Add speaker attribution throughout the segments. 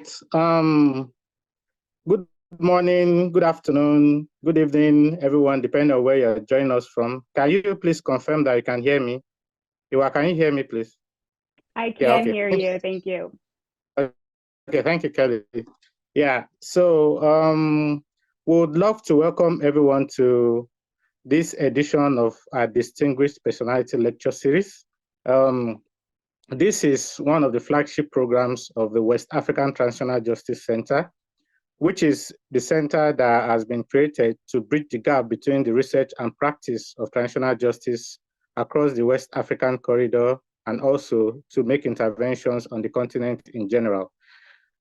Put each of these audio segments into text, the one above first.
Speaker 1: right. Good morning, good afternoon, good evening, everyone, depending on where you're joining us from. Can you please confirm that you can hear me? Iwa, can you hear me, please?
Speaker 2: I can hear you. Thank you.
Speaker 1: Okay, thank you, Kelly. Yeah, so would love to welcome everyone to this edition of our Distinguished Personality Lecture Series. This is one of the flagship programs of the West African Transitional Justice Center, which is the center that has been created to bridge the gap between the research and practice of transitional justice across the West African corridor, and also to make interventions on the continent in general.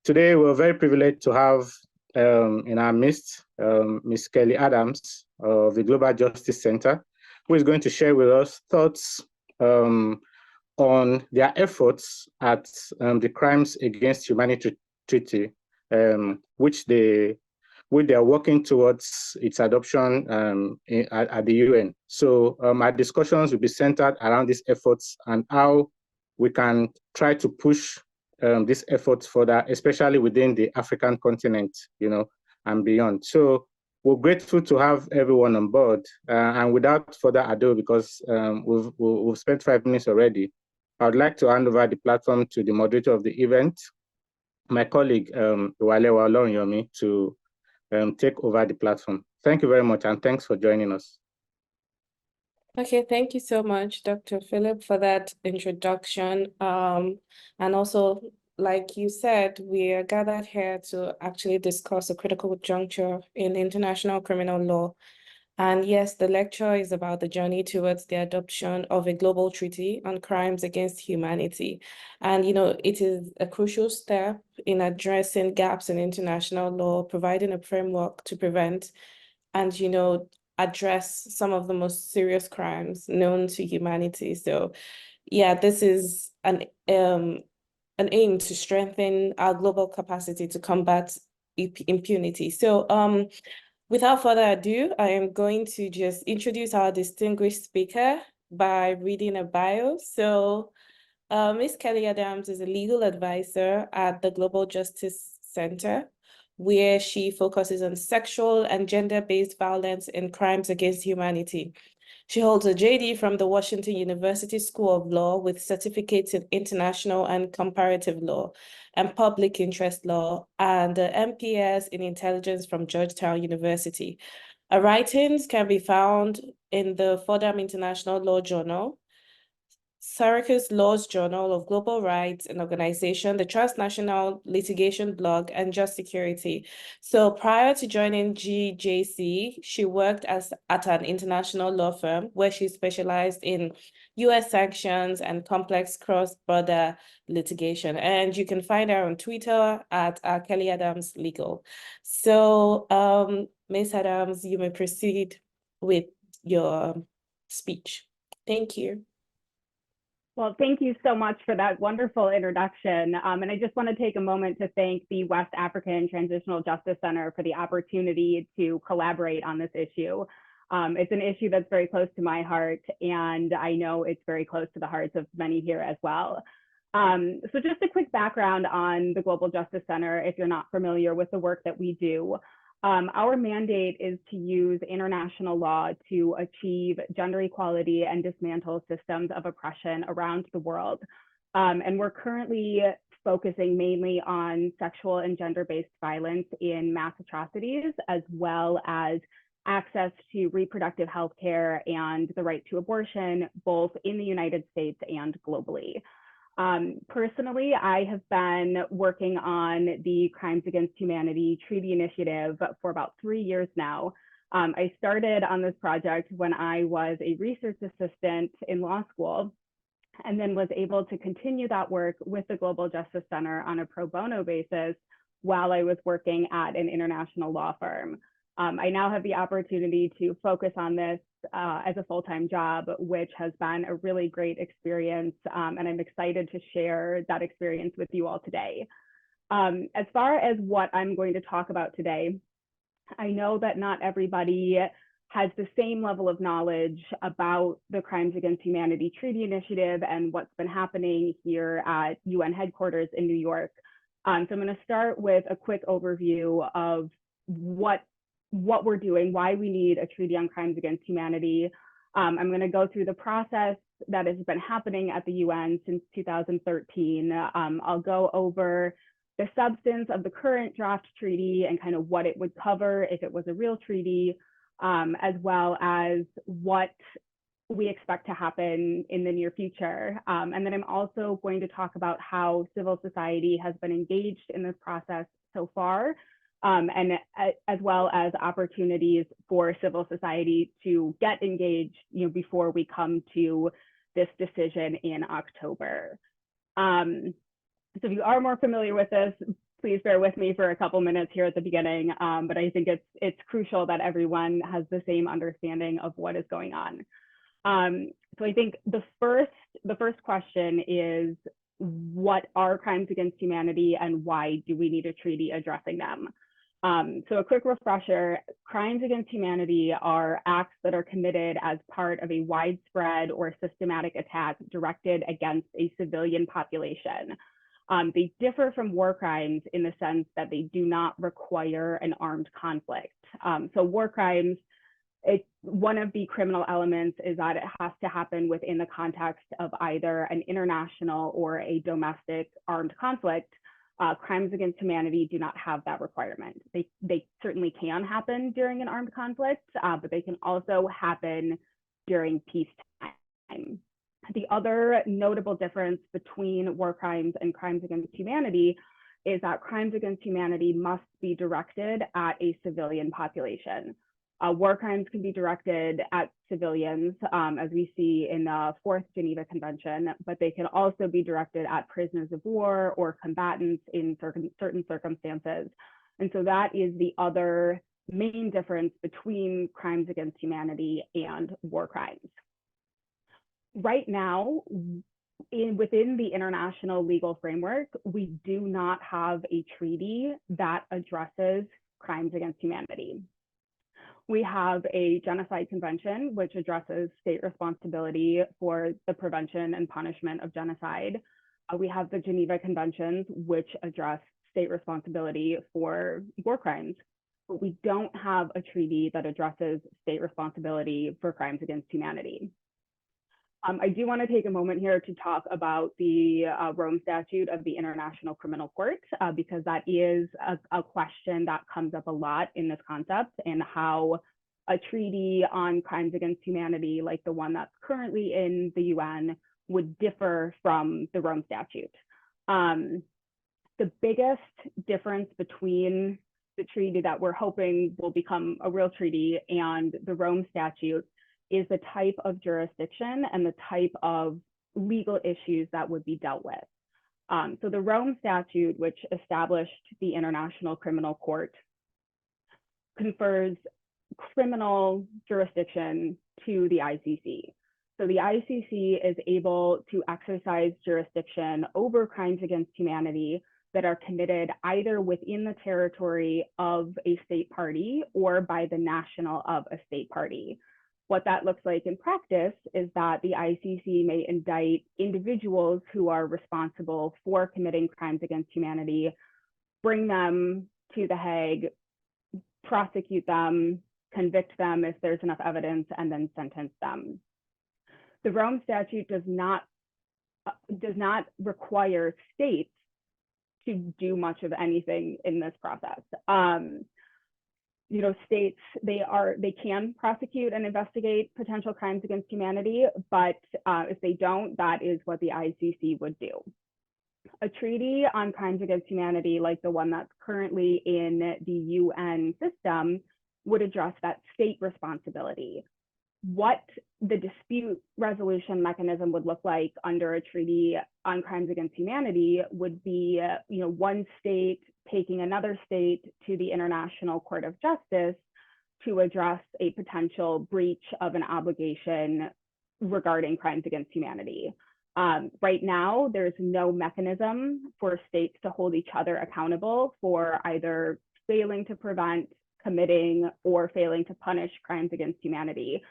Speaker 1: Today, we're very privileged to have in our midst Ms. Kelly Adams of the Global Justice Center, who is going to share with us thoughts on their efforts at the Crimes Against Humanity Treaty, which they are working towards its adoption at the UN. So our discussions will be centered around these efforts and how we can try to push these efforts further, especially within the African continent, and beyond. So we're grateful to have everyone on board. And without further ado, because we've spent 5 minutes already, I would like to hand over the platform to the moderator of the event, my colleague, Iwalewa Olorunyomi, to take over the platform. Thank you very much, and thanks for joining us.
Speaker 3: Okay, thank you so much, Dr. Philip, for that introduction. And also, like you said, we are gathered here to actually discuss a critical juncture in international criminal law. And yes, the lecture is about the journey towards the adoption of a global treaty on crimes against humanity. And, it is a crucial step in addressing gaps in international law, providing a framework to prevent and, address some of the most serious crimes known to humanity. So, yeah, this is an aim to strengthen our global capacity to combat impunity. So, without further ado, I am going to just introduce our distinguished speaker by reading a bio. So, Ms. Kelly Adams is a legal advisor at the Global Justice Center, where she focuses on sexual and gender-based violence and crimes against humanity. She holds a JD from the Washington University School of Law with certificates in international and comparative law and public interest law, and an MPS in intelligence from Georgetown University. Her writings can be found in the Fordham International Law Journal, Syracuse Law's Journal of Global Rights and Organization, the Transnational Litigation Blog, and Just Security. So prior to joining GJC, she worked at an international law firm where she specialized in US sanctions and complex cross-border litigation. And you can find her on Twitter at Kelly Adams Legal. So Ms. Adams, you may proceed with your speech. Thank you.
Speaker 2: Well, thank you so much for that wonderful introduction. And I just want to take a moment to thank the West African Transitional Justice Center for the opportunity to collaborate on this issue. It's an issue that's very close to my heart, and I know it's very close to the hearts of many here as well. So just a quick background on the Global Justice Center, if you're not familiar with the work that we do. Our mandate is to use international law to achieve gender equality and dismantle systems of oppression around the world. And we're currently focusing mainly on sexual and gender-based violence in mass atrocities, as well as access to reproductive health care and the right to abortion, both in the United States and globally. Personally, I have been working on the Crimes Against Humanity Treaty Initiative for about 3 years now. I started on this project when I was a research assistant in law school, and then was able to continue that work with the Global Justice Center on a pro bono basis while I was working at an international law firm. I now have the opportunity to focus on this as a full-time job, which has been a really great experience, and I'm excited to share that experience with you all today. As far as what I'm going to talk about today, I know that not everybody has the same level of knowledge about the Crimes Against Humanity Treaty Initiative and what's been happening here at UN headquarters in New York. So I'm going to start with a quick overview of what we're doing, why we need a treaty on crimes against humanity. I'm going to go through the process that has been happening at the UN since 2013. I'll go over the substance of the current draft treaty and kind of what it would cover if it was a real treaty, as well as what we expect to happen in the near future. And then I'm also going to talk about how civil society has been engaged in this process so far, and as well as opportunities for civil society to get engaged, before we come to this decision in October. So if you are more familiar with this, please bear with me for a couple minutes here at the beginning, but I think it's crucial that everyone has the same understanding of what is going on. So I think the first question is, what are crimes against humanity and why do we need a treaty addressing them? So a quick refresher, crimes against humanity are acts that are committed as part of a widespread or systematic attack directed against a civilian population. They differ from war crimes in the sense that they do not require an armed conflict. So war crimes, one of the criminal elements is that it has to happen within the context of either an international or a domestic armed conflict. Crimes against humanity do not have that requirement. They certainly can happen during an armed conflict, but they can also happen during peacetime. The other notable difference between war crimes and crimes against humanity is that crimes against humanity must be directed at a civilian population. War crimes can be directed at civilians, as we see in the 4th Geneva Convention, but they can also be directed at prisoners of war or combatants in certain circumstances. And so that is the other main difference between crimes against humanity and war crimes. Right now, within the international legal framework, we do not have a treaty that addresses crimes against humanity. We have a genocide convention, which addresses state responsibility for the prevention and punishment of genocide. We have the Geneva Conventions, which address state responsibility for war crimes, but we don't have a treaty that addresses state responsibility for crimes against humanity. I do want to take a moment here to talk about the Rome Statute of the International Criminal Court, because that is a question that comes up a lot in this concept, and how a treaty on crimes against humanity, like the one that's currently in the UN, would differ from the Rome Statute. The biggest difference between the treaty that we're hoping will become a real treaty and the Rome Statute is the type of jurisdiction and the type of legal issues that would be dealt with. So the Rome Statute, which established the International Criminal Court, confers criminal jurisdiction to the ICC. So the ICC is able to exercise jurisdiction over crimes against humanity that are committed either within the territory of a state party or by the national of a state party. What that looks like in practice is that the ICC may indict individuals who are responsible for committing crimes against humanity, bring them to The Hague, prosecute them, convict them if there's enough evidence, and then sentence them. The Rome Statute does not require states to do much of anything in this process. States, they can prosecute and investigate potential crimes against humanity, but if they don't, that is what the ICC would do. A treaty on crimes against humanity, like the one that's currently in the UN system, would address that state responsibility. What the dispute resolution mechanism would look like under a treaty on crimes against humanity would be, one state taking another state to the International Court of Justice to address a potential breach of an obligation regarding crimes against humanity. Right now, there's no mechanism for states to hold each other accountable for either failing to prevent, committing, or failing to punish crimes against humanity.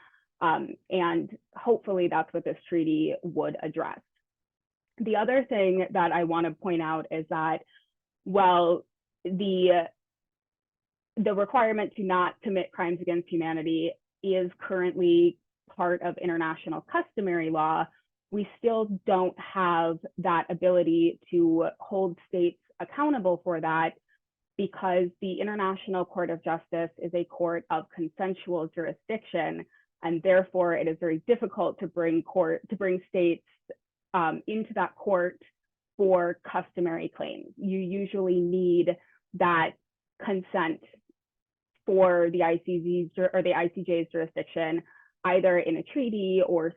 Speaker 2: And hopefully that's what this treaty would address. The other thing that I want to point out is that well, the requirement to not commit crimes against humanity is currently part of international customary law, we still don't have that ability to hold states accountable for that, because the International Court of Justice is a court of consensual jurisdiction, and therefore it is very difficult to bring states into that court for customary claims. You usually need that consent for the ICJ's jurisdiction, either in a treaty or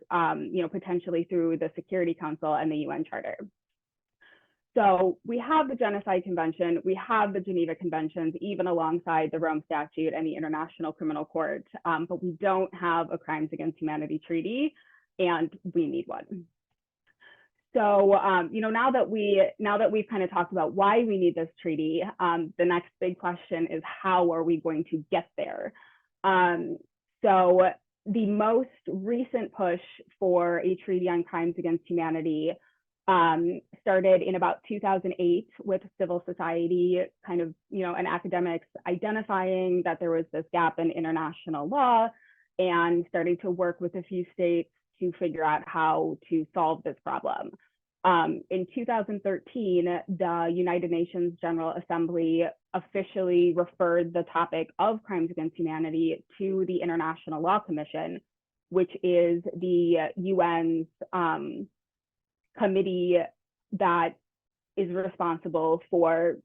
Speaker 2: potentially through the Security Council and the UN Charter. So we have the Genocide Convention, we have the Geneva Conventions, even alongside the Rome Statute and the International Criminal Court, but we don't have a Crimes Against Humanity treaty, and we need one. So now that we've kind of talked about why we need this treaty, the next big question is, how are we going to get there? So the most recent push for a treaty on crimes against humanity started in about 2008 with civil society and academics identifying that there was this gap in international law and starting to work with a few states to figure out how to solve this problem. In 2013, the United Nations General Assembly officially referred the topic of crimes against humanity to the International Law Commission, which is the UN's committee that is responsible for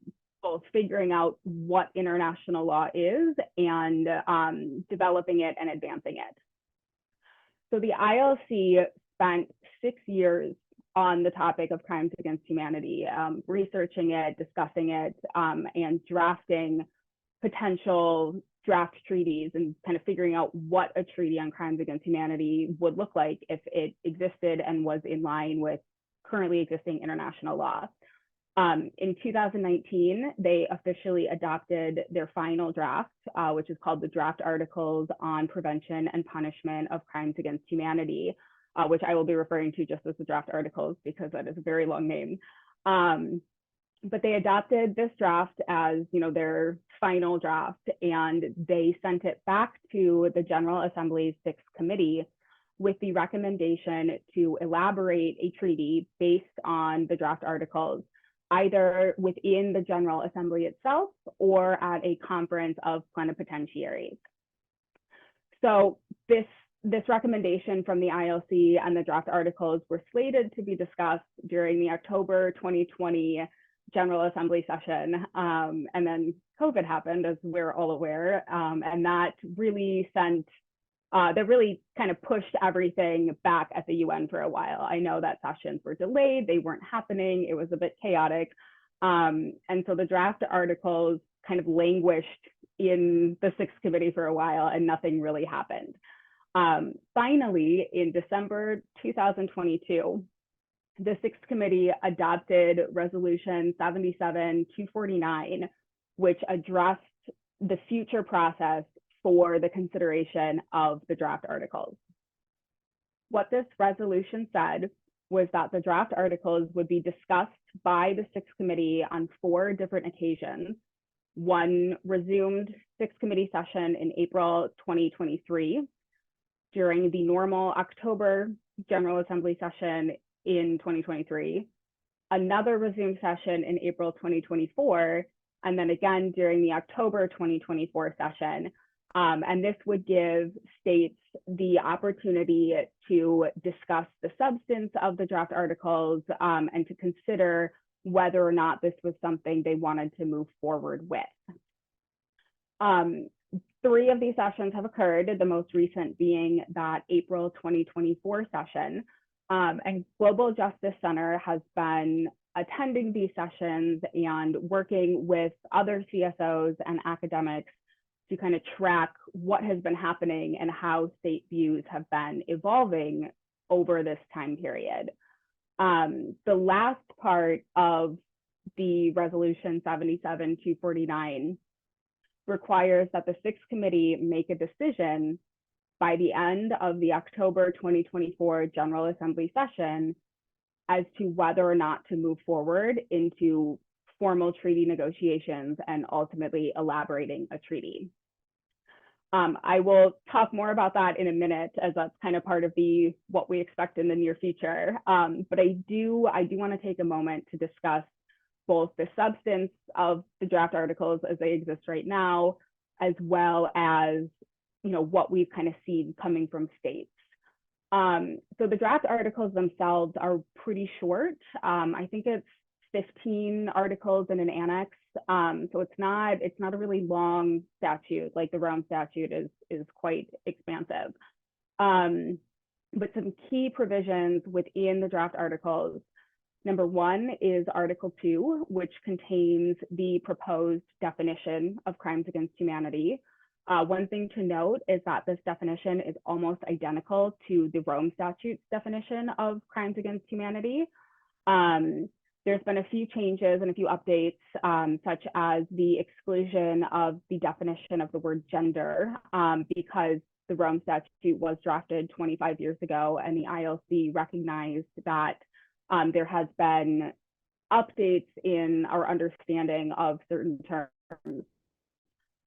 Speaker 2: both figuring out what international law is and developing it and advancing it. So the ILC spent 6 years on the topic of crimes against humanity, researching it, discussing it, and drafting potential draft treaties and kind of figuring out what a treaty on crimes against humanity would look like if it existed and was in line with currently existing international law. In 2019, they officially adopted their final draft, which is called the Draft Articles on Prevention and Punishment of Crimes Against Humanity, which I will be referring to just as the Draft Articles because that is a very long name. But they adopted this draft as their final draft, and they sent it back to the General Assembly's Sixth Committee with the recommendation to elaborate a treaty based on the draft articles, either within the General Assembly itself or at a conference of plenipotentiaries. So this recommendation from the ILC and the draft articles were slated to be discussed during the October 2020 General Assembly session, and then COVID happened, as we're all aware, and that really kind of pushed everything back at the UN for a while. I know that sessions were delayed, they weren't happening, it was a bit chaotic. And so the draft articles kind of languished in the Sixth Committee for a while and nothing really happened. Finally, in December 2022, the Sixth Committee adopted Resolution 77-249, which addressed the future process for the consideration of the draft articles. What this resolution said was that the draft articles would be discussed by the Sixth Committee on 4 different occasions. One resumed Sixth Committee session in April 2023, during the normal October General Assembly session in 2023, another resumed session in April 2024, and then again during the October 2024 session. And this would give states the opportunity to discuss the substance of the draft articles and to consider whether or not this was something they wanted to move forward with. 3 of these sessions have occurred, the most recent being that April 2024 session. And Global Justice Center has been attending these sessions and working with other CSOs and academics to kind of track what has been happening and how state views have been evolving over this time period. The last part of the Resolution 77-249 requires that the Sixth Committee make a decision by the end of the October 2024 General Assembly session as to whether or not to move forward into formal treaty negotiations and ultimately elaborating a treaty. I will talk more about that in a minute, as that's kind of part of what we expect in the near future. But I do want to take a moment to discuss both the substance of the draft articles as they exist right now, as well as what we've kind of seen coming from states. So the draft articles themselves are pretty short. I think it's 15 articles in an annex. So it's not a really long statute, like the Rome Statute is quite expansive. But some key provisions within the draft articles. Number one is Article 2, which contains the proposed definition of crimes against humanity. One thing to note is that this definition is almost identical to the Rome Statute's definition of crimes against humanity. There's been a few changes and a few updates, such as the exclusion of the definition of the word gender, because the Rome Statute was drafted 25 years ago, and the ILC recognized that there has been updates in our understanding of certain terms.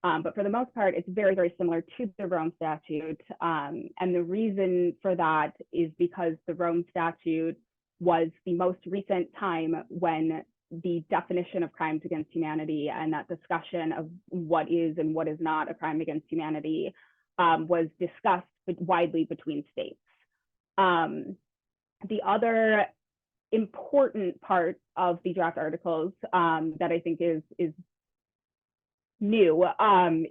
Speaker 2: But for the most part, it's very, very similar to the Rome Statute. And the reason for that is because the Rome Statute was the most recent time when the definition of crimes against humanity and that discussion of what is and what is not a crime against humanity was discussed widely between states. The other important part of the draft articles that I think is new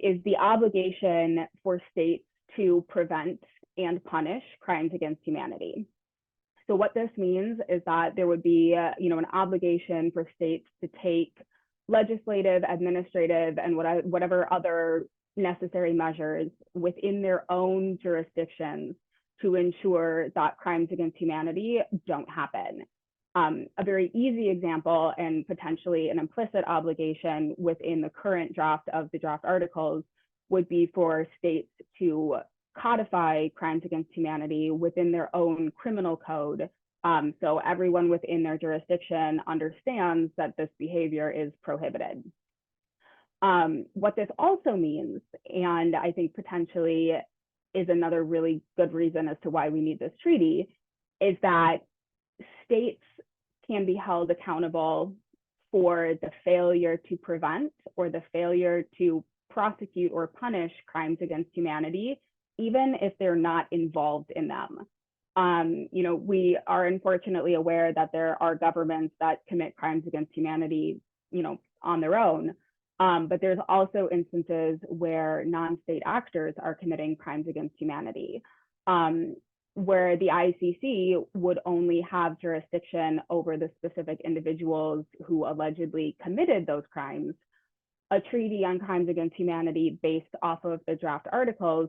Speaker 2: is the obligation for states to prevent and punish crimes against humanity. So what this means is that there would be an obligation for states to take legislative, administrative, and whatever other necessary measures within their own jurisdictions to ensure that crimes against humanity don't happen. A very easy example, and potentially an implicit obligation within the current draft of the draft articles, would be for states to codify crimes against humanity within their own criminal code. So everyone within their jurisdiction understands that this behavior is prohibited. What this also means, and I think potentially is another really good reason as to why we need this treaty, is that states can be held accountable for the failure to prevent or the failure to prosecute or punish crimes against humanity, even if they're not involved in them. We are unfortunately aware that there are governments that commit crimes against humanity, on their own. But there's also instances where non-state actors are committing crimes against humanity, where the ICC would only have jurisdiction over the specific individuals who allegedly committed those crimes. A treaty on crimes against humanity based off of the draft articles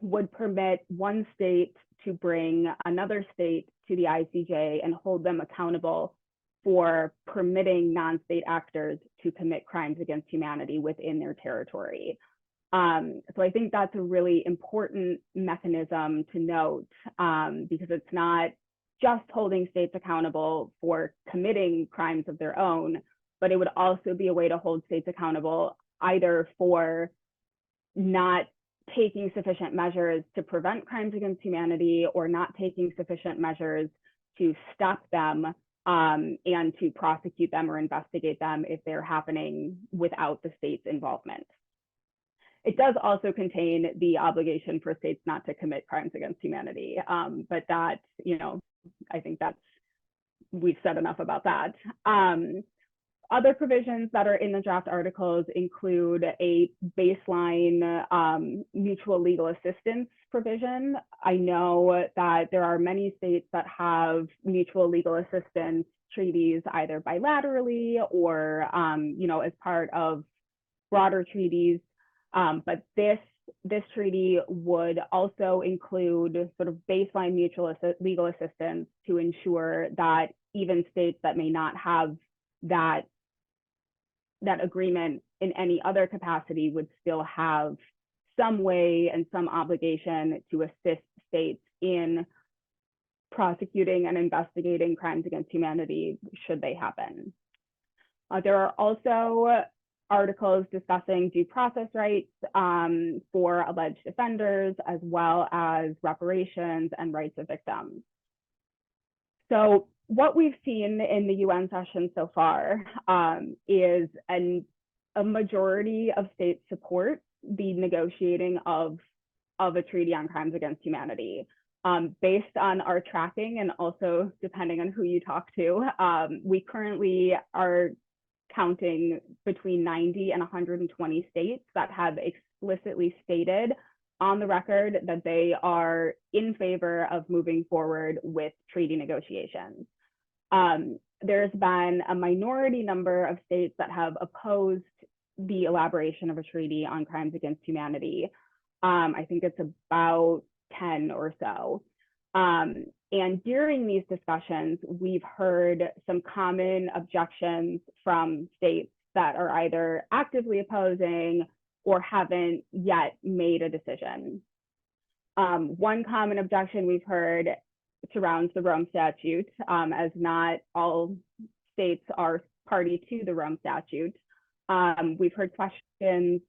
Speaker 2: would permit one state to bring another state to the ICJ and hold them accountable for permitting non-state actors to commit crimes against humanity within their territory. So I think that's a really important mechanism to note, because it's not just holding states accountable for committing crimes of their own, but it would also be a way to hold states accountable either for not taking sufficient measures to prevent crimes against humanity or not taking sufficient measures to stop them and to prosecute them or investigate them if they're happening without the state's involvement. It does also contain the obligation for states not to commit crimes against humanity, but that, I think we've said enough about that. Other provisions that are in the draft articles include a baseline mutual legal assistance provision. I know that there are many states that have mutual legal assistance treaties either bilaterally or, as part of broader treaties. But this treaty would also include sort of baseline mutual legal assistance to ensure that even states that may not have that agreement in any other capacity would still have some way and some obligation to assist states in prosecuting and investigating crimes against humanity should they happen. There are also articles discussing due process rights for alleged offenders, as well as reparations and rights of victims. So what we've seen in the UN session so far is a majority of states support the negotiating of a treaty on crimes against humanity. Based on our tracking and also depending on who you talk to, we currently are counting between 90 and 120 states that have explicitly stated on the record that they are in favor of moving forward with treaty negotiations. There's been a minority number of states that have opposed the elaboration of a treaty on crimes against humanity. I think it's about 10 or so. And during these discussions, we've heard some common objections from states that are either actively opposing or haven't yet made a decision. One common objection we've heard surrounds the Rome Statute, as not all states are party to the Rome Statute. We've heard questions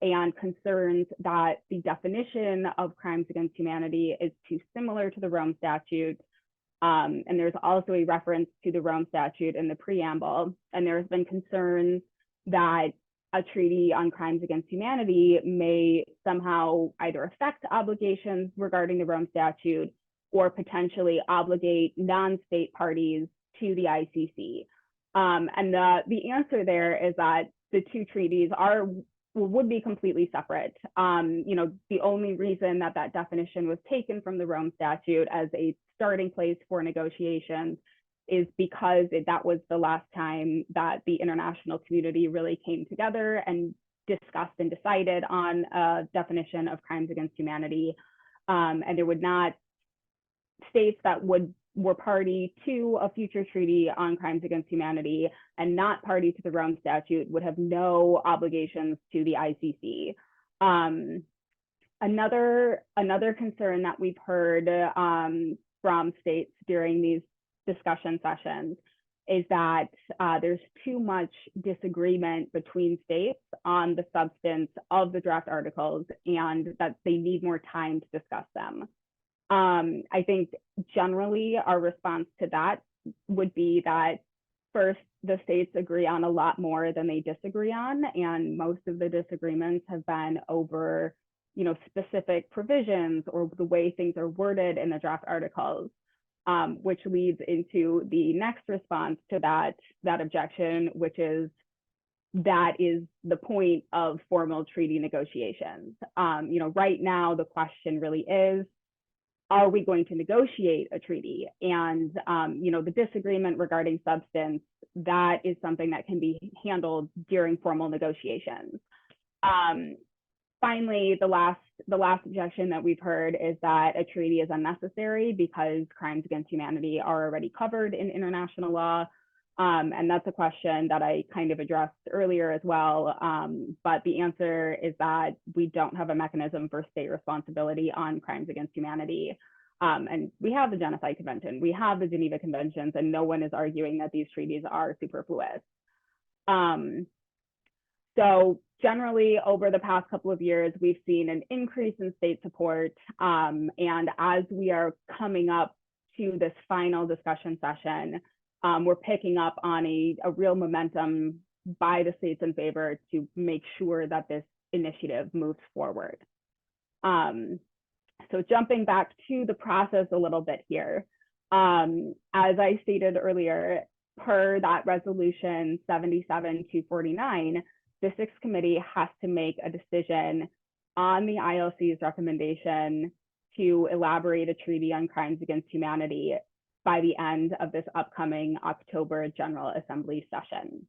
Speaker 2: and concerns that the definition of crimes against humanity is too similar to the Rome Statute. And there's also a reference to the Rome Statute in the preamble. And there's been concerns that a treaty on crimes against humanity may somehow either affect obligations regarding the Rome Statute or potentially obligate non-state parties to the ICC. And the answer there is that the two treaties would be completely separate. The only reason that that definition was taken from the Rome Statute as a starting place for negotiations is because that was the last time that the international community really came together and discussed and decided on a definition of crimes against humanity. And there would not states that were party to a future treaty on crimes against humanity and not party to the Rome Statute would have no obligations to the ICC. Another concern that we've heard from states during these discussion sessions is that there's too much disagreement between states on the substance of the draft articles and that they need more time to discuss them. I think generally our response to that would be that first, the states agree on a lot more than they disagree on, and most of the disagreements have been over, specific provisions or the way things are worded in the draft articles, which leads into the next response to that objection, which is that is the point of formal treaty negotiations. Right now the question really is, are we going to negotiate a treaty? And, the disagreement regarding substance, that is something that can be handled during formal negotiations. Finally, the last objection that we've heard is that a treaty is unnecessary because crimes against humanity are already covered in international law. And that's a question that I kind of addressed earlier as well. But the answer is that we don't have a mechanism for state responsibility on crimes against humanity. And we have the Genocide Convention, we have the Geneva Conventions, and no one is arguing that these treaties are superfluous. So generally, over the past couple of years, we've seen an increase in state support. And as we are coming up to this final discussion session, we're picking up on a real momentum by the states in favor to make sure that this initiative moves forward. So jumping back to the process a little bit here, as I stated earlier, per that resolution 77-249, the Sixth Committee has to make a decision on the ILC's recommendation to elaborate a treaty on crimes against humanity by the end of this upcoming October General Assembly session.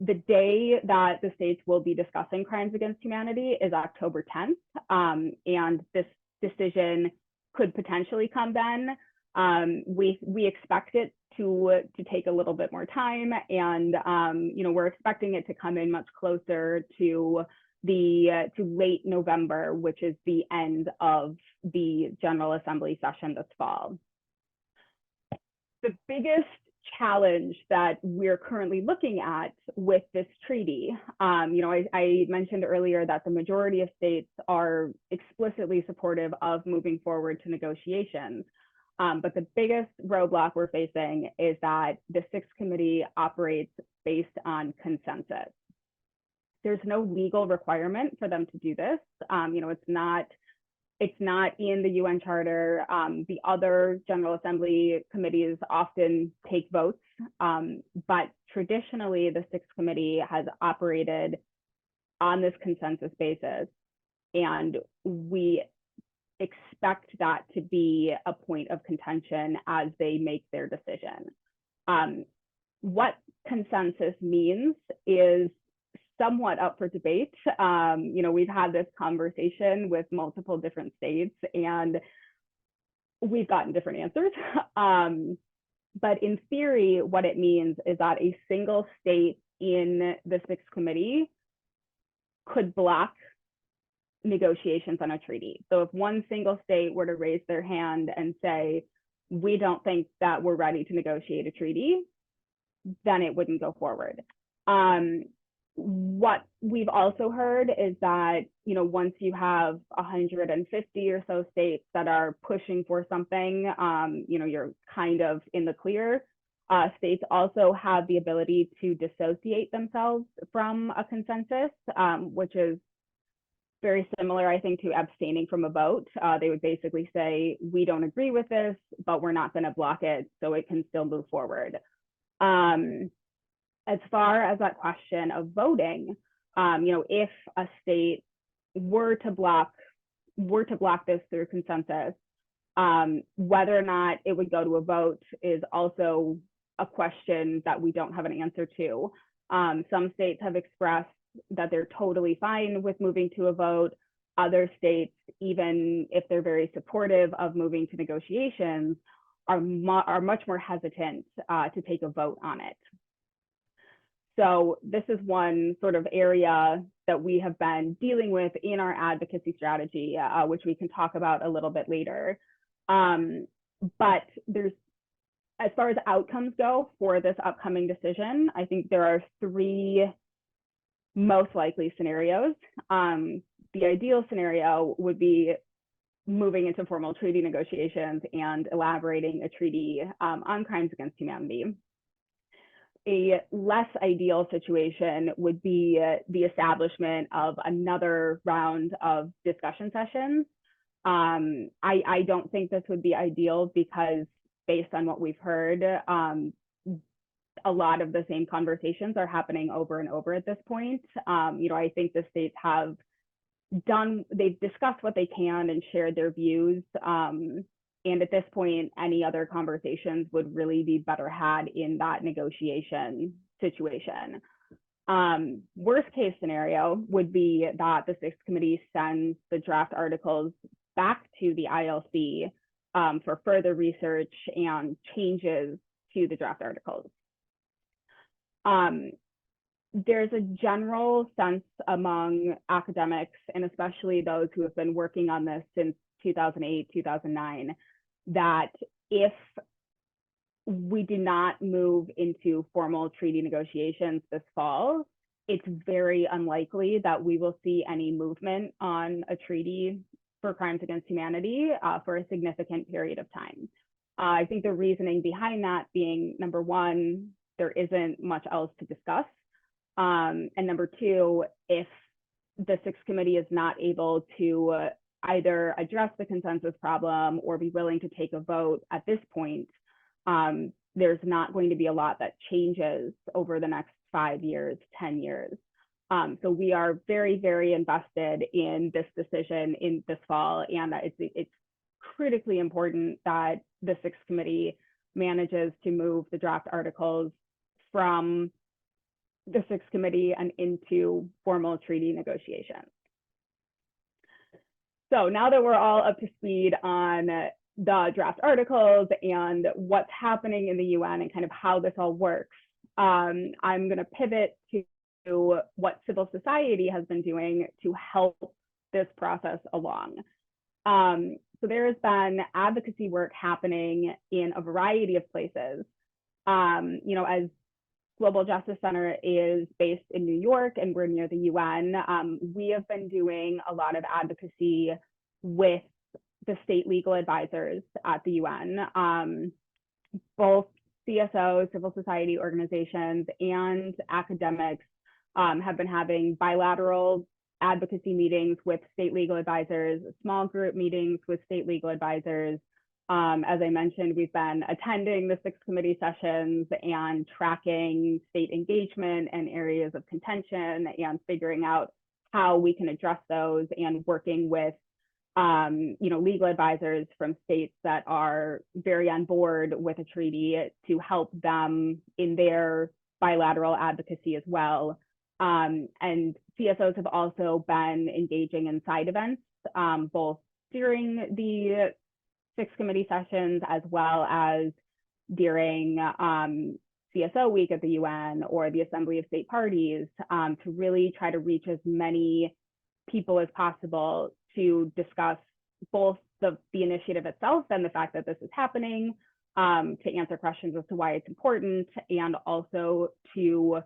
Speaker 2: The day that the states will be discussing crimes against humanity is October 10th, and this decision could potentially come then. We expect it to take a little bit more time, and we're expecting it to come in much closer to late November, which is the end of the General Assembly session this fall. The biggest challenge that we're currently looking at with this treaty. I mentioned earlier that the majority of states are explicitly supportive of moving forward to negotiations. But the biggest roadblock we're facing is that the Sixth Committee operates based on consensus. There's no legal requirement for them to do this. It's not in the UN Charter. The other General Assembly committees often take votes, but traditionally the Sixth Committee has operated on this consensus basis, and we expect that to be a point of contention as they make their decision. What consensus means is somewhat up for debate. We've had this conversation with multiple different states and we've gotten different answers. But in theory, what it means is that a single state in the Sixth Committee could block negotiations on a treaty. So if one single state were to raise their hand and say, we don't think that we're ready to negotiate a treaty, then it wouldn't go forward. What we've also heard is that, once you have 150 or so states that are pushing for something, you're kind of in the clear. States also have the ability to dissociate themselves from a consensus, which is very similar, I think, to abstaining from a vote. They would basically say, we don't agree with this, but we're not going to block it, so it can still move forward. As far as that question of voting, if a state were to block this through consensus, whether or not it would go to a vote is also a question that we don't have an answer to. Some states have expressed that they're totally fine with moving to a vote. Other states, even if they're very supportive of moving to negotiations, are much more hesitant to take a vote on it. So this is one sort of area that we have been dealing with in our advocacy strategy, which we can talk about a little bit later. But as far as outcomes go for this upcoming decision, I think there are three most likely scenarios. The ideal scenario would be moving into formal treaty negotiations and elaborating a treaty on crimes against humanity. A less ideal situation would be the establishment of another round of discussion sessions. I don't think this would be ideal because based on what we've heard, a lot of the same conversations are happening over and over at this point. I think the states they've discussed what they can and shared their views. And at this point, any other conversations would really be better had in that negotiation situation. Worst case scenario would be that the Sixth Committee sends the draft articles back to the ILC for further research and changes to the draft articles. There's a general sense among academics, and especially those who have been working on this since 2008, 2009, that if we do not move into formal treaty negotiations this fall, it's very unlikely that we will see any movement on a treaty for crimes against humanity for a significant period of time. I think the reasoning behind that being, number one, there isn't much else to discuss. And number two, if the Sixth Committee is not able to either address the consensus problem or be willing to take a vote at this point, there's not going to be a lot that changes over the next 5 years, 10 years. So we are very, very invested in this decision in this fall, and it's critically important that the Sixth Committee manages to move the draft articles from the Sixth Committee and into formal treaty negotiations. So now that we're all up to speed on the draft articles and what's happening in the UN and kind of how this all works, I'm going to pivot to what civil society has been doing to help this process along. So there has been advocacy work happening in a variety of places. As Global Justice Center is based in New York and we're near the UN, we have been doing a lot of advocacy with the state legal advisors at the UN, both CSOs, civil society organizations, and academics have been having bilateral advocacy meetings with state legal advisors, small group meetings with state legal advisors. As I mentioned, we've been attending the 6 committee sessions and tracking state engagement and areas of contention and figuring out how we can address those, and working with legal advisors from states that are very on board with a treaty to help them in their bilateral advocacy as well. And CSOs have also been engaging in side events, both during the 6 committee sessions as well as during CSO week at the UN or the Assembly of State Parties, to really try to reach as many people as possible to discuss both the initiative itself and the fact that this is happening, to answer questions as to why it's important, and also to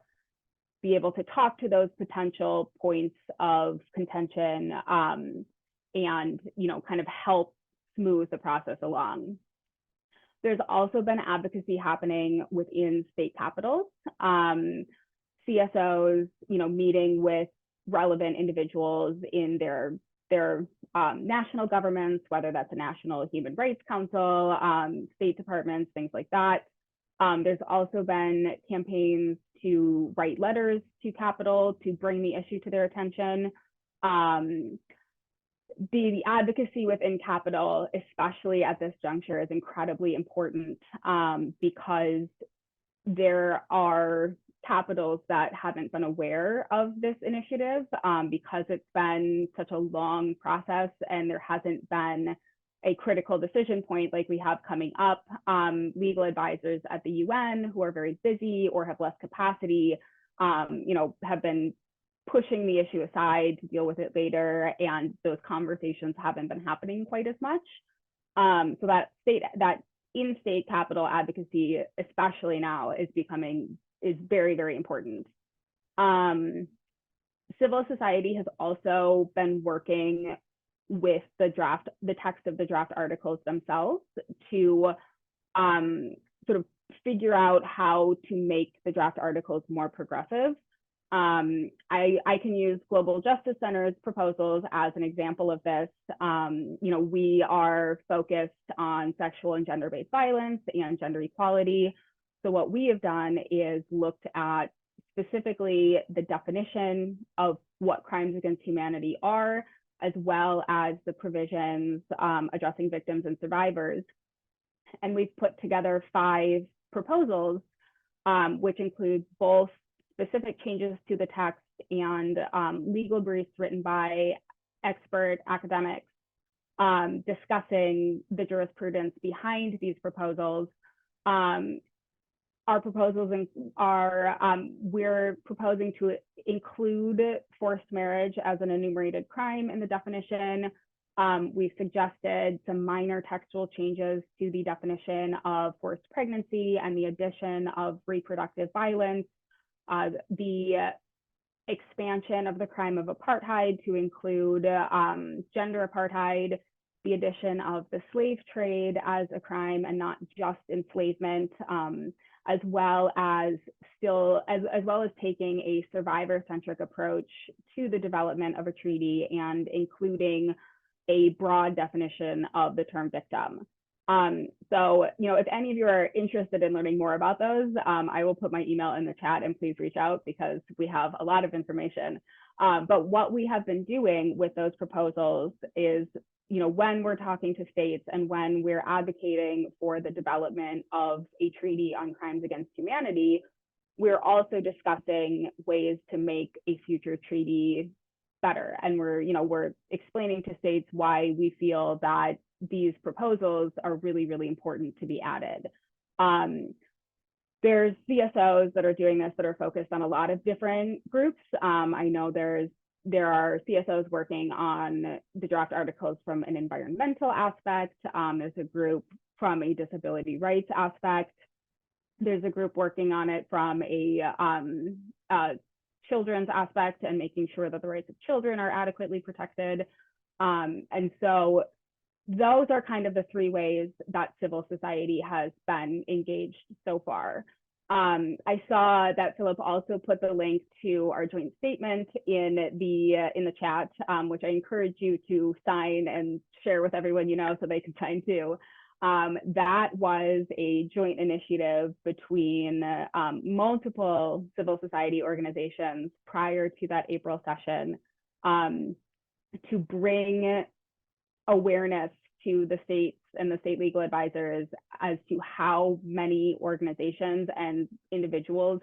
Speaker 2: be able to talk to those potential points of contention, and kind of help smooth the process along. There's also been advocacy happening within state capitals. CSOs, meeting with relevant individuals in their national governments, whether that's a National Human Rights Council, state departments, things like that. There's also been campaigns to write letters to Capitol to bring the issue to their attention. The advocacy within Capitol, especially at this juncture, is incredibly important, because there are capitals that haven't been aware of this initiative, because it's been such a long process and there hasn't been a critical decision point like we have coming up. Legal advisors at the UN who are very busy or have less capacity, have been pushing the issue aside to deal with it later, and those conversations haven't been happening quite as much. So that in-state capital advocacy, especially now, is very, very important. Civil society has also been working with the text of the draft articles themselves to sort of figure out how to make the draft articles more progressive. I can use Global Justice Center's proposals as an example of this. We are focused on sexual and gender-based violence and gender equality. So what we have done is looked at specifically the definition of what crimes against humanity are, as well as the provisions addressing victims and survivors. And we've put together 5 proposals, which include both specific changes to the text and legal briefs written by expert academics discussing the jurisprudence behind these proposals. Our proposals are, we're proposing to include forced marriage as an enumerated crime in the definition. We've suggested some minor textual changes to the definition of forced pregnancy and the addition of reproductive violence. The expansion of the crime of apartheid to include gender apartheid, the addition of the slave trade as a crime and not just enslavement, as well as taking a survivor-centric approach to the development of a treaty and including a broad definition of the term victim. So, if any of you are interested in learning more about those, I will put my email in the chat and please reach out because we have a lot of information. But what we have been doing with those proposals is, when we're talking to states and when we're advocating for the development of a treaty on crimes against humanity, we're also discussing ways to make a future treaty better. And we're explaining to states why we feel that these proposals are really, really important to be added. There's CSOs that are doing this that are focused on a lot of different groups. I know there are CSOs working on the draft articles from an environmental aspect. There's a group from a disability rights aspect. There's a group working on it from a children's aspect and making sure that the rights of children are adequately protected. And so those are kind of the three ways that civil society has been engaged so far. I saw that Philip also put the link to our joint statement in the chat, which I encourage you to sign and share with everyone you know so they can sign too. That was a joint initiative between multiple civil society organizations prior to that April session to bring awareness to the states and the state legal advisors as to how many organizations and individuals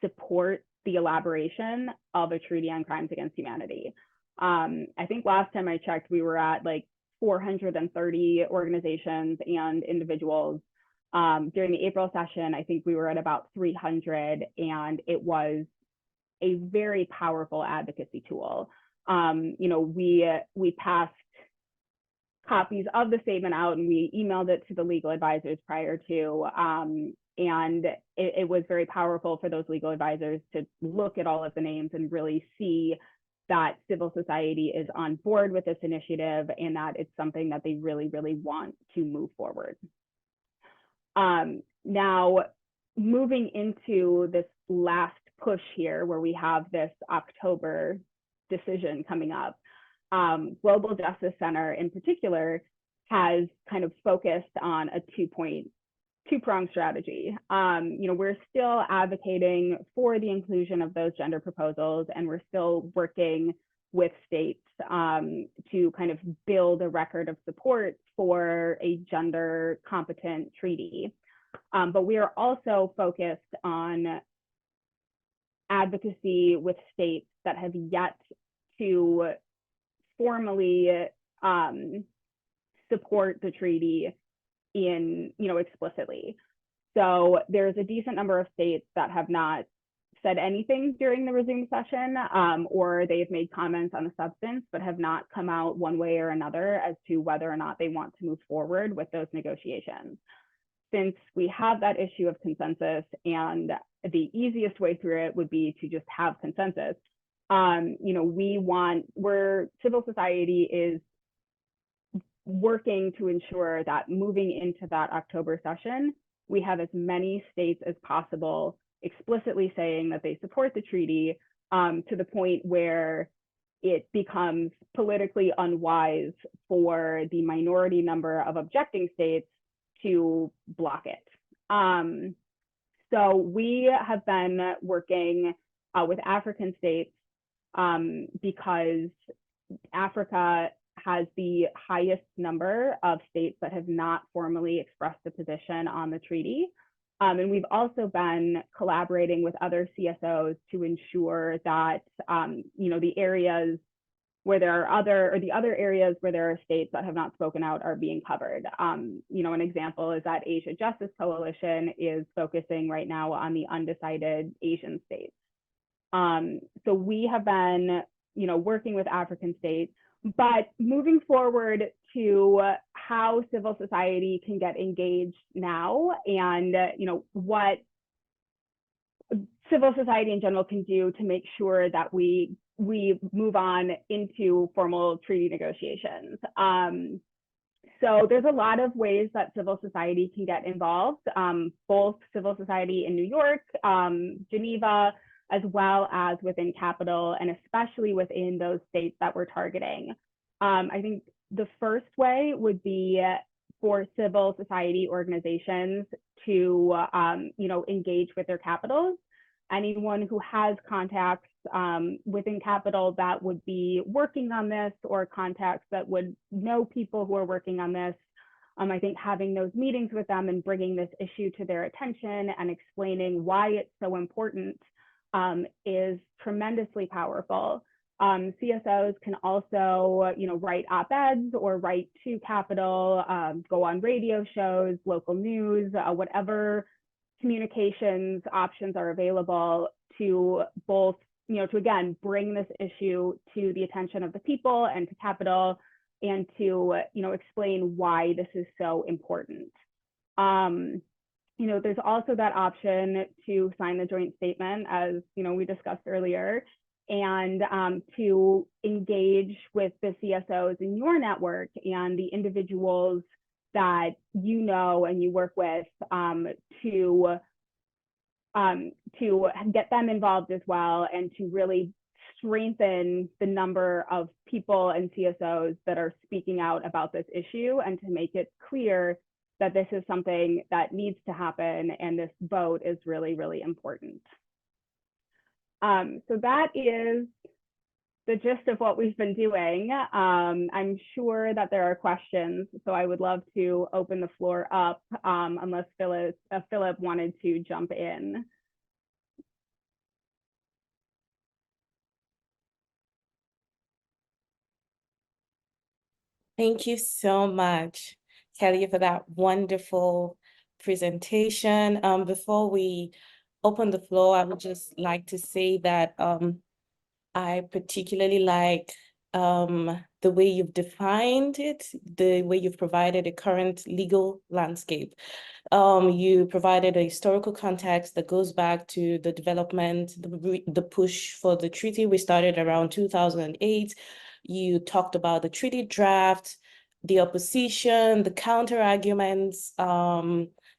Speaker 2: support the elaboration of a treaty on crimes against humanity. I think last time I checked, we were at like 430 organizations and individuals. During the April session, I think we were at about 300, and it was a very powerful advocacy tool. We passed copies of the statement out and we emailed it to the legal advisors prior to, and it was very powerful for those legal advisors to look at all of the names and really see that civil society is on board with this initiative and that it's something that they really, really want to move forward. Now, moving into this last push here where we have this October decision coming up, Global Justice Center in particular has kind of focused on a two-pronged strategy. We're still advocating for the inclusion of those gender proposals, and we're still working with states to kind of build a record of support for a gender competent treaty. But we are also focused on advocacy with states that have yet to formally support the treaty explicitly. So there's a decent number of states that have not said anything during the resumed session, or they've made comments on the substance, but have not come out one way or another as to whether or not they want to move forward with those negotiations. Since we have that issue of consensus, and the easiest way through it would be to just have consensus, civil society is working to ensure that moving into that October session, we have as many states as possible explicitly saying that they support the treaty, to the point where it becomes politically unwise for the minority number of objecting states to block it. So we have been working with African states because Africa has the highest number of states that have not formally expressed a position on the treaty. And we've also been collaborating with other CSOs to ensure that, the areas where there are the other areas where there are states that have not spoken out are being covered. An example is that Asia Justice Coalition is focusing right now on the undecided Asian states. So we have been, working with African states, but moving forward to how civil society can get engaged now, and what civil society in general can do to make sure that we move on into formal treaty negotiations. So there's a lot of ways that civil society can get involved, both civil society in New York, Geneva, as well as within Capitol, and especially within those states that we're targeting. I think the first way would be for civil society organizations to, engage with their capitals. Anyone who has contacts within Capitol that would be working on this, or contacts that would know people who are working on this, I think having those meetings with them and bringing this issue to their attention and explaining why it's so important is tremendously powerful. CSOs can also, write op-eds or write to Capitol, go on radio shows, local news, whatever communications options are available to both, to again, bring this issue to the attention of the people and to Capitol, and to, explain why this is so important. there's also that option to sign the joint statement, as we discussed earlier, and to engage with the CSOs in your network and the individuals that and you work with to get them involved as well, and to really strengthen the number of people and CSOs that are speaking out about this issue, and to make it clear that this is something that needs to happen and this vote is really, really important. So that is the gist of what we've been doing. I'm sure that there are questions, so I would love to open the floor up, unless Philip wanted to jump in.
Speaker 3: Thank you so much, Kelly, for that wonderful presentation. Before we open the floor, I would just like to say that I particularly like the way you've defined it, the way you've provided a current legal landscape. You provided a historical context that goes back to the development, the push for the treaty. We started around 2008. You talked about the treaty draft, the opposition, the counter arguments,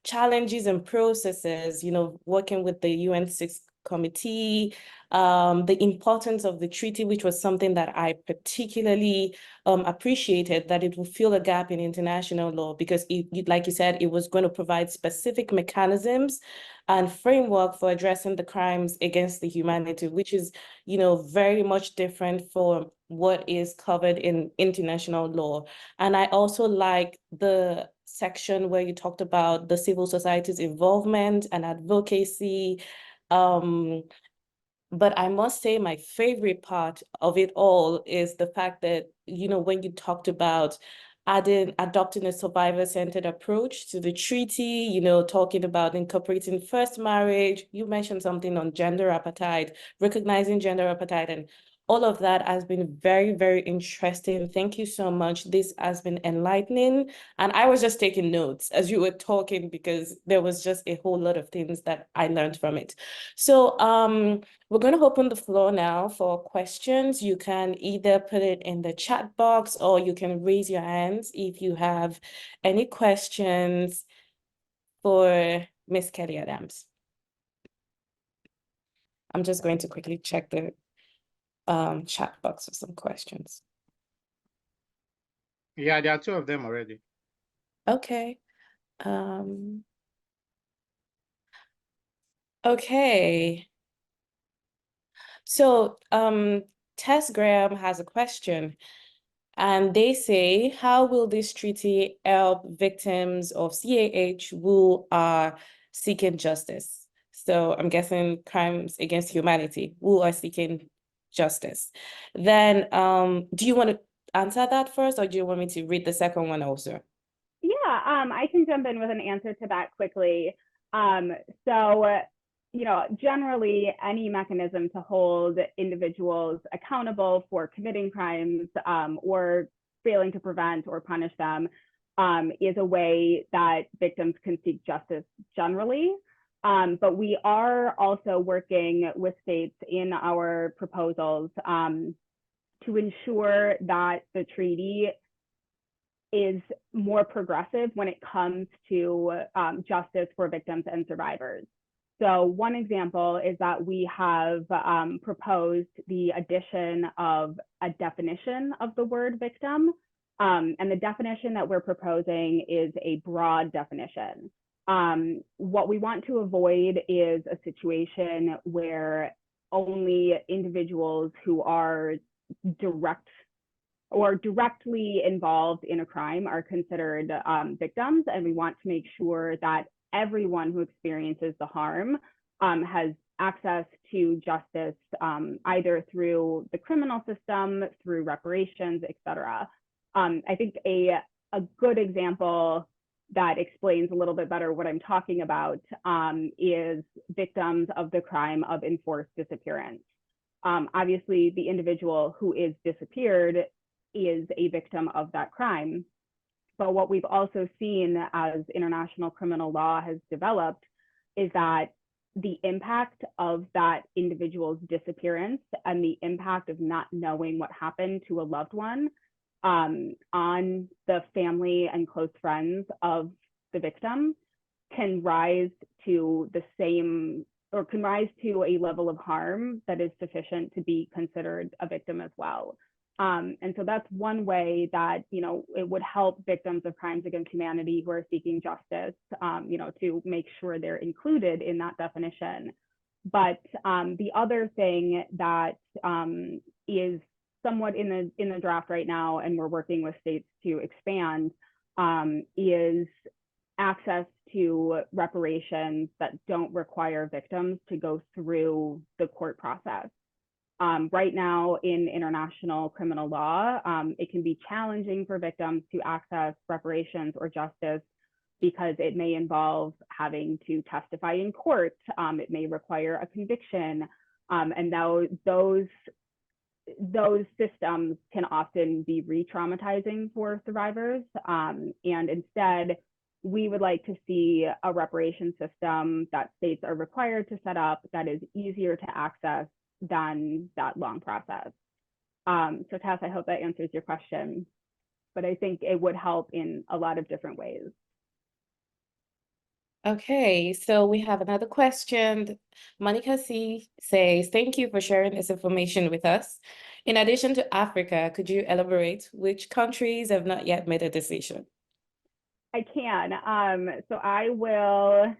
Speaker 3: challenges and processes, working with the UN 6 committee, the importance of the treaty, which was something that I particularly appreciated, that it will fill a gap in international law, because like you said, it was going to provide specific mechanisms and framework for addressing the crimes against the humanity, which is, very much different from what is covered in international law. And I also like the section where you talked about the civil society's involvement and advocacy. But I must say my favorite part of it all is the fact that, when you talked about adopting a survivor-centered approach to the treaty, talking about incorporating first marriage, you mentioned something on gender apartheid, recognizing gender apartheid, and all of that has been very, very interesting. Thank you so much. This has been enlightening. And I was just taking notes as you were talking, because there was just a whole lot of things that I learned from it. So we're going to open the floor now for questions. You can either put it in the chat box, or you can raise your hands if you have any questions for Miss Kelly Adams. I'm just going to quickly check the chat box for some questions.
Speaker 1: Yeah, there are 2 of them already.
Speaker 3: Okay. Okay. So Tess Graham has a question, and they say, how will this treaty help victims of CAH who are seeking justice? So I'm guessing crimes against humanity, who are seeking justice. Then do you want to answer that first, or do you want me to read the second one also?
Speaker 2: Yeah, I can jump in with an answer to that quickly. Generally, any mechanism to hold individuals accountable for committing crimes or failing to prevent or punish them is a way that victims can seek justice generally. But we are also working with states in our proposals to ensure that the treaty is more progressive when it comes to justice for victims and survivors. So one example is that we have proposed the addition of a definition of the word victim. And the definition that we're proposing is a broad definition. What we want to avoid is a situation where only individuals who are directly involved in a crime are considered victims, and we want to make sure that everyone who experiences the harm has access to justice, either through the criminal system, through reparations, etc. I think a good example that explains a little bit better what I'm talking about is victims of the crime of enforced disappearance. Obviously, the individual who is disappeared is a victim of that crime, But what we've also seen as international criminal law has developed is that the impact of that individual's disappearance and the impact of not knowing what happened to a loved one on the family and close friends of the victim can rise to the same, or can rise to a level of harm that is sufficient to be considered a victim as well. And so that's one way that, you know, it would help victims of crimes against humanity who are seeking justice, you know, to make sure they're included in that definition. But the other thing that is somewhat in the draft right now, and we're working with states to expand, is access to reparations that don't require victims to go through the court process. Right now in international criminal law, it can be challenging for victims to access reparations or justice because it may involve having to testify in court. It may require a conviction, and those systems can often be re-traumatizing for survivors. And instead, we would like to see a reparation system that states are required to set up that is easier to access than that long process. So Tess, I hope that answers your question, but I think it would help in a lot of different ways.
Speaker 3: Okay, so we have another question. Monica C says, thank you for sharing this information with us. In addition to Africa, could you elaborate which countries have not yet made a decision?
Speaker 2: I can. So I will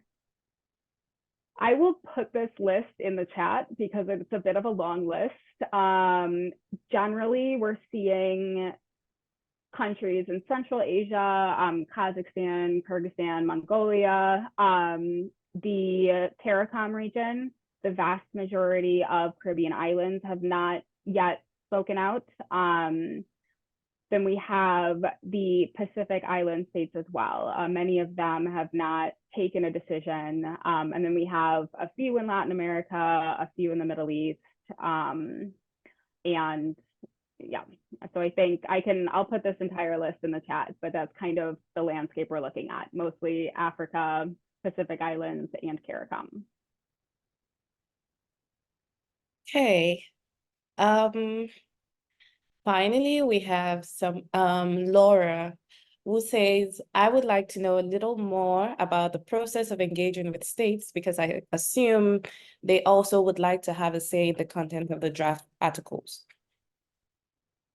Speaker 2: put this list in the chat because it's a bit of a long list. Generally, we're seeing countries in Central Asia, Kazakhstan, Kyrgyzstan, Mongolia, the CARICOM region. The vast majority of Caribbean islands have not yet spoken out. Then we have the Pacific Island states as well. Many of them have not taken a decision. And then we have a few in Latin America, a few in the Middle East. And yeah, so I think I'll put this entire list in the chat, but that's kind of the landscape we're looking at, mostly Africa, Pacific Islands, and CARICOM.
Speaker 3: Okay. Finally, we have some Laura, who says, I would like to know a little more about the process of engaging with states, because I assume they also would like to have a say in the content of the draft articles.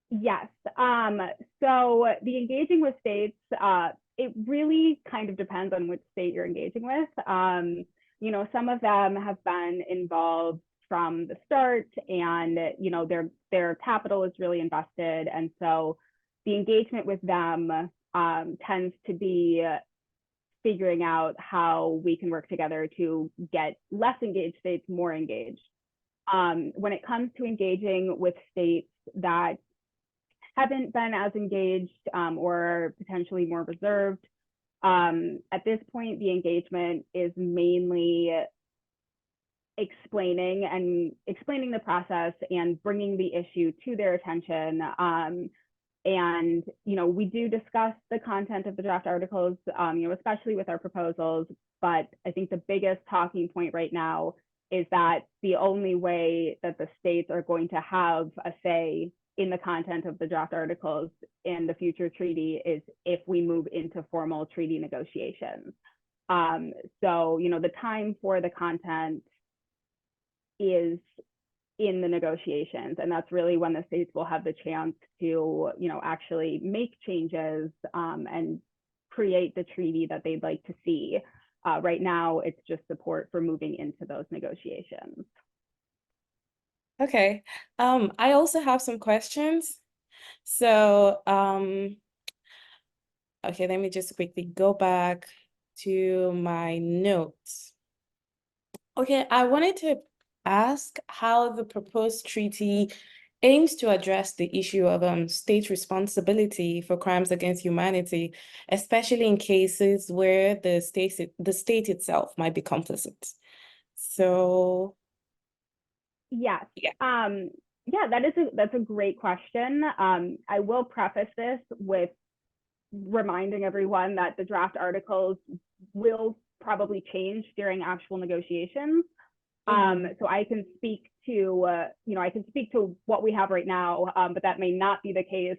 Speaker 2: Yes. So the engaging with states, it really kind of depends on which state you're engaging with. You know, some of them have been involved from the start, and you know their capital is really invested, and so the engagement with them tends to be figuring out how we can work together to get less engaged states more engaged. When it comes to engaging with states that haven't been as engaged or potentially more reserved, at this point, the engagement is mainly explaining the process and bringing the issue to their attention. And you know, we do discuss the content of the draft articles, you know, especially with our proposals. But I think the biggest talking point right now is that the only way that the states are going to have a say in the content of the draft articles in the future treaty is if we move into formal treaty negotiations. So, you know, the time for the content is in the negotiations, and that's really when the states will have the chance to, you know, actually make changes and create the treaty that they'd like to see. Right now, it's just support for moving into those negotiations.
Speaker 3: Okay, I also have some questions. So, okay, let me just quickly go back to my notes. Okay, I wanted to ask how the proposed treaty aims to address the issue of state responsibility for crimes against humanity, especially in cases where the state itself might be complicit. So,
Speaker 2: yes,
Speaker 3: yeah.
Speaker 2: Yeah, that's a great question. I will preface this with reminding everyone that the draft articles will probably change during actual negotiations. So I can speak to, I can speak to what we have right now, but that may not be the case.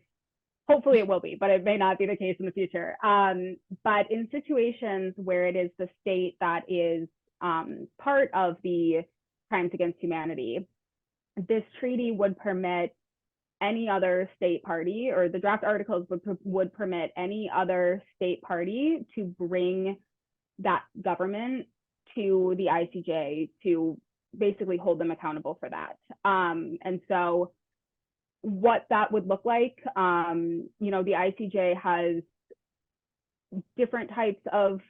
Speaker 2: Hopefully it will be, but it may not be the case in the future. But in situations where it is the state that is part of the crimes against humanity, this treaty would permit any other state party, or the draft articles would permit any other state party to bring that government to the ICJ to basically hold them accountable for that. And so what that would look like, the ICJ has different types of,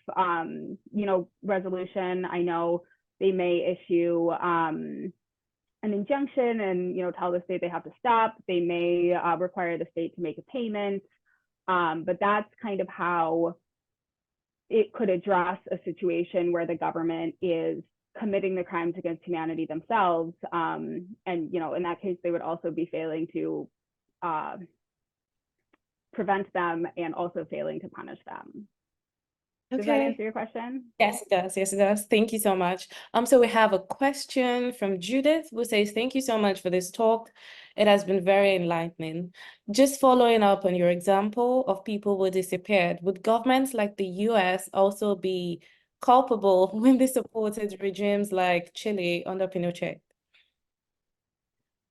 Speaker 2: resolution. I know they may issue an injunction and, tell the state they have to stop. They may require the state to make a payment. But that's kind of how it could address a situation where the government is committing the crimes against humanity themselves. And, in that case, they would also be failing to prevent them and also failing to punish them. Does that answer your question?
Speaker 3: Yes, it does. Yes, it does. Thank you so much. So we have a question from Judith who says, thank you so much for this talk. It has been very enlightening. Just following up on your example of people who disappeared, would governments like the US also be culpable when they supported regimes like Chile under Pinochet?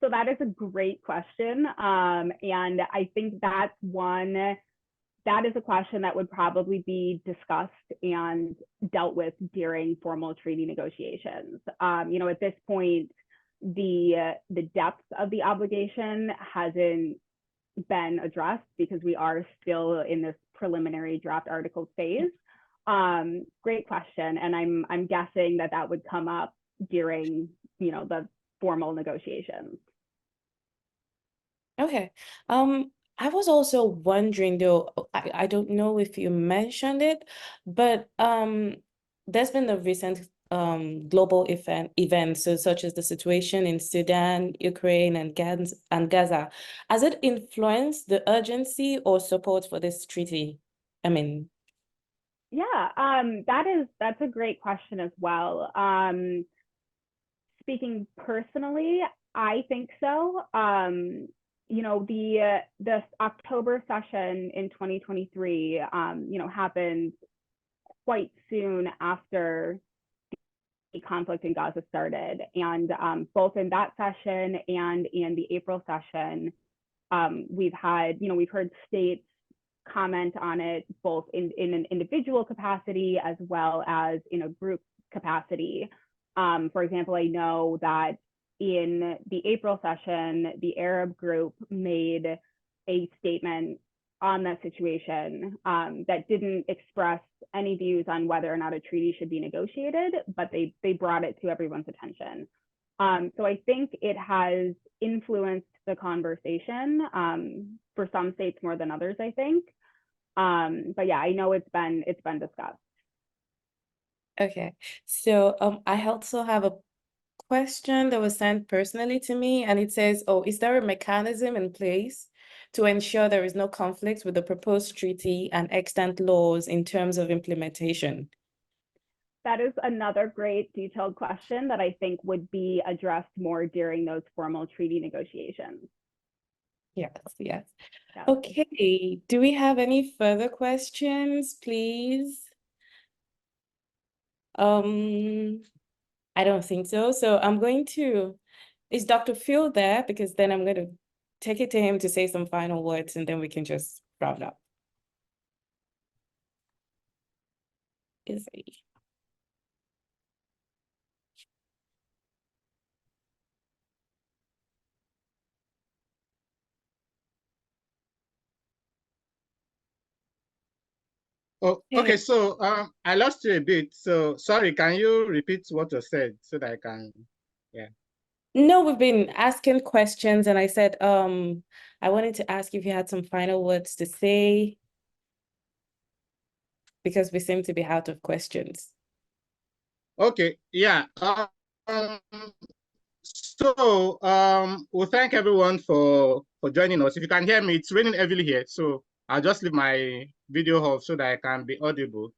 Speaker 2: So that is a great question. And I think that is a question that would probably be discussed and dealt with during formal treaty negotiations. At this point, the depth of the obligation hasn't been addressed because we are still in this preliminary draft articles phase. Great question, and I'm guessing that would come up during the formal negotiations.
Speaker 3: Okay. I was also wondering though, I don't know if you mentioned it, but there's been a recent global events, such as the situation in Sudan, Ukraine, and Gaza. Has it influenced the urgency or support for this treaty?
Speaker 2: That's a great question as well. Speaking personally, I think so. The October session in 2023, happened quite soon after the conflict in Gaza started. And both in that session and in the April session, we've heard states comment on it both in an individual capacity as well as in a group capacity. For example, I know that in the April session, the Arab group made a statement on that situation that didn't express any views on whether or not a treaty should be negotiated, but they brought it to everyone's attention. So I think it has influenced the conversation for some states more than others, I think. But yeah, I know it's been discussed.
Speaker 3: Okay, so I also have a question that was sent personally to me, and it says, is there a mechanism in place to ensure there is no conflict with the proposed treaty and extant laws in terms of implementation?
Speaker 2: That is another great detailed question that I think would be addressed more during those formal treaty negotiations.
Speaker 3: Yes.
Speaker 2: Yeah.
Speaker 3: Okay, do we have any further questions, please? I don't think so. So I'm going to, is Dr. Phil there? Because then I'm going to take it to him to say some final words and then we can just wrap it up. Is he?
Speaker 1: Oh, okay. So I lost you a bit. So sorry, can you repeat what you said so that I can, yeah.
Speaker 3: No, we've been asking questions and I said, I wanted to ask if you had some final words to say because we seem to be out of questions.
Speaker 1: Okay, yeah. Well, thank everyone for joining us. If you can hear me, it's raining heavily here. So I'll just leave my video off so that I can be audible.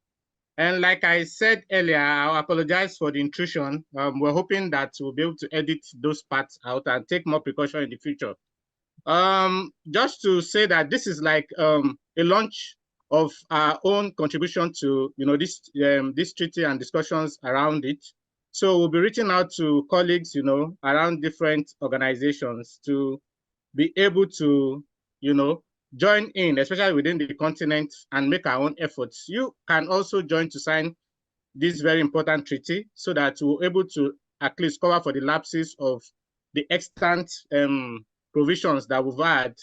Speaker 1: And like I said earlier, I apologize for the intrusion. We're hoping that we'll be able to edit those parts out and take more precaution in the future. Just to say that this is like a launch of our own contribution to this treaty and discussions around it. So we'll be reaching out to colleagues around different organizations to be able to join in, especially within the continent, and make our own efforts. You can also join to sign this very important treaty so that we're able to at least cover for the lapses of the extant provisions that we've had,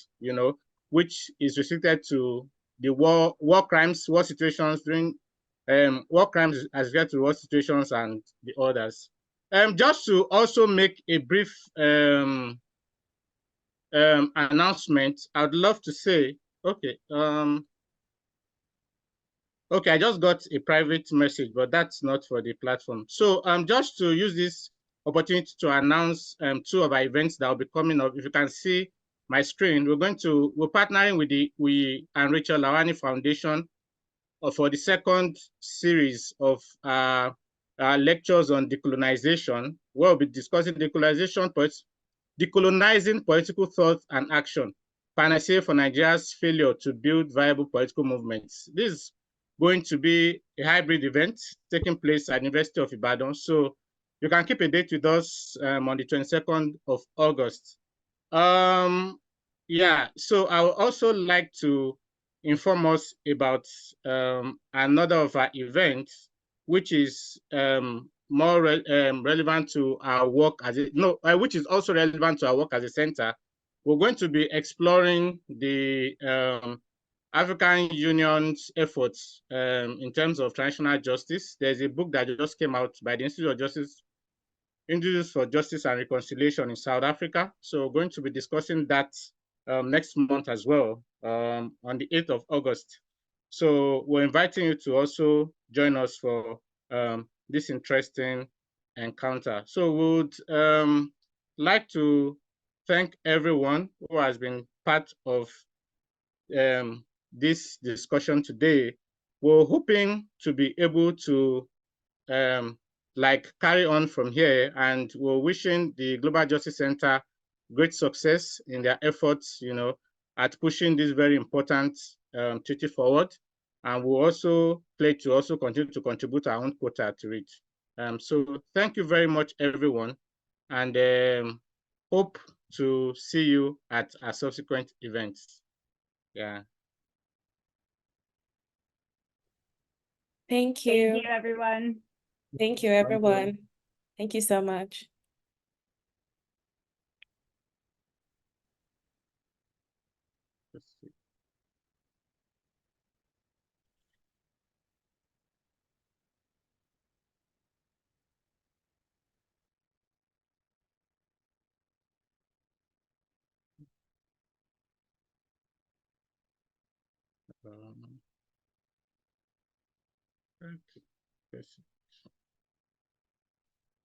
Speaker 1: which is restricted to the war crimes, war situations during war crimes as related to war situations and the others. Just to also make a brief announcement, I'd love to say, okay, I just got a private message, but that's not for the platform. So just to use this opportunity to announce two of our events that will be coming up. If you can see my screen, we're partnering with the and Rachel Lawani Foundation for the second series of lectures on decolonization. We'll be discussing decolonizing political thought and action, panacea for Nigeria's failure to build viable political movements. This is going to be a hybrid event taking place at University of Ibadan. So you can keep a date with us on the 22nd of August. Yeah, so I would also like to inform us about another of our events, which is more relevant to our work which is also relevant to our work as a center. We're going to be exploring the African Union's efforts in terms of transitional justice. There's a book that just came out by the Institute for Justice and Reconciliation in South Africa. So we're going to be discussing that next month as well, on the 8th of August. So we're inviting you to also join us for this interesting encounter. So we would like to thank everyone who has been part of this discussion today. We're hoping to be able to carry on from here, and we're wishing the Global Justice Center great success in their efforts, at pushing this very important treaty forward. And we'll also plan to also continue to contribute our own quota to it. So thank you very much, everyone, and hope to see you at our subsequent events. Yeah.
Speaker 3: Thank you.
Speaker 2: Thank you, everyone.
Speaker 3: Thank you, everyone. Thank you so much.
Speaker 1: Let's see. Okay. Yes.